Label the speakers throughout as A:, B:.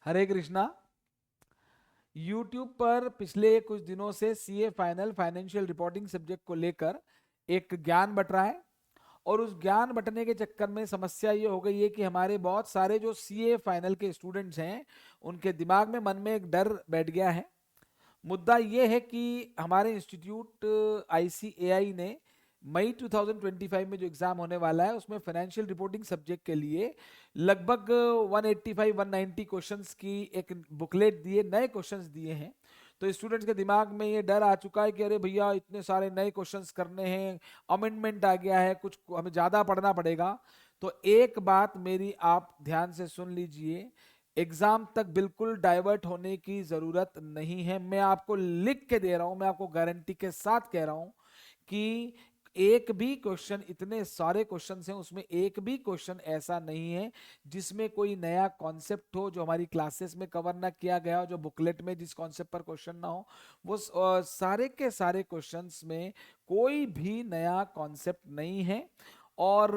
A: हरे Krishna. YouTube पर पिछले कुछ दिनों से CA final financial reporting subject को लेकर एक ज्ञान बट रहा है, और उस ज्ञान बंटने के चक्कर में समस्या ये हो गई है कि हमारे बहुत सारे जो सीए फाइनल के स्टूडेंट्स हैं उनके दिमाग में मन में एक डर बैठ गया है। मुद्दा ये है कि हमारे इंस्टीट्यूट आईसीएआई ने मई 2025 में जो एग्जाम होने वाला है उसमें फाइनेंशियल रिपोर्टिंग सब्जेक्ट के लिए लगभग 185-190 क्वेश्चंस की एक बुकलेट दिए, नए क्वेश्चंस दिए हैं। तो स्टूडेंट्स के दिमाग में ये डर आ चुका है कि अरे भैया इतने सारे नए क्वेश्चंस करने हैं, अमेंडमेंट आ गया है, कुछ हमें ज़्यादा पढ़ना पड़ेगा। तो एक बात मेरी आप ध्यान से सुन लीजिए, एग्जाम तक बिल्कुल डाइवर्ट होने की जरूरत नहीं है। मैं आपको लिख के दे रहा हूं, मैं आपको गारंटी के साथ कह रहा हूं कि एक भी क्वेश्चन, इतने सारे क्वेश्चन हैं उसमें एक भी क्वेश्चन ऐसा नहीं है जिसमें कोई नया कॉन्सेप्ट हो जो हमारी क्लासेस में कवर ना किया गया हो, जो बुकलेट में जिस कॉन्सेप्ट पर क्वेश्चन ना हो। वो सारे के सारे क्वेश्चंस में कोई भी नया कॉन्सेप्ट नहीं है। और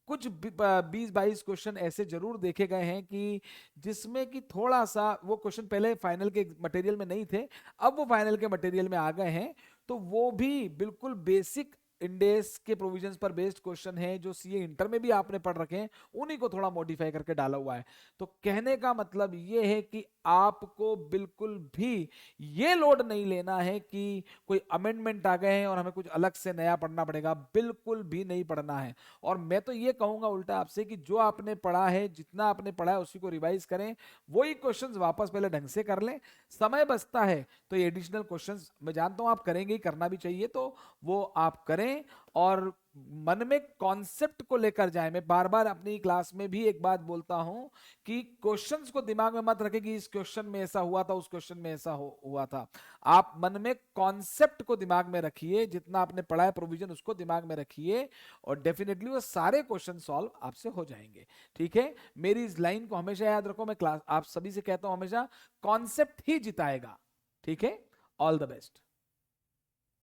A: कुछ 20-22 क्वेश्चन ऐसे जरूर देखे गए हैं कि जिसमें कि थोड़ा सा वो क्वेश्चन पहले फाइनल के मटेरियल में नहीं थे, अब वो फाइनल के मटेरियल में आ गए हैं। तो वो भी बिल्कुल बेसिक इंडेस के प्रोविजंस पर बेस्ड क्वेश्चन है जो सीए इंटर में भी आपने पढ़ रखे हैं, उन्हीं को थोड़ा मॉडिफाई करके डाला हुआ है। तो कहने का मतलब ये है कि आपको बिल्कुल भी ये लोड नहीं लेना है कि कोई अमेंडमेंट आ गए हैं और हमें कुछ अलग से नया पढ़ना पड़ेगा, बिल्कुल भी नहीं पढ़ना है। और मैं तो ये कहूंगा उल्टा आपसे कि जो आपने पढ़ा है, जितना आपने पढ़ा है उसी को रिवाइज करें, वही क्वेश्चंस वापस पहले ढंग से कर लें। समय बचता है तो ये एडिशनल क्वेश्चंस मैं जानता हूं आप करेंगे ही, करना भी चाहिए, तो वो आप करें। और मन में कॉन्सेप्ट को लेकर जाएं। मैं बार बार अपनी क्लास में भी एक बात बोलता हूं कि क्वेश्चंस को दिमाग में मत रखें कि इस क्वेश्चन में ऐसा हुआ था, उस क्वेश्चन में ऐसा हुआ था। आप मन में कॉन्सेप्ट को दिमाग में रखिए, जितना आपने पढ़ा है प्रोविजन उसको दिमाग में रखिए, और डेफिनेटली वो सारे क्वेश्चन सॉल्व आपसे हो जाएंगे। ठीक है, मेरी इस लाइन को हमेशा याद रखो, मैं क्लास आप सभी से कहता हूं हमेशा, कॉन्सेप्ट ही जिताएगा। ठीक है, ऑल द बेस्ट।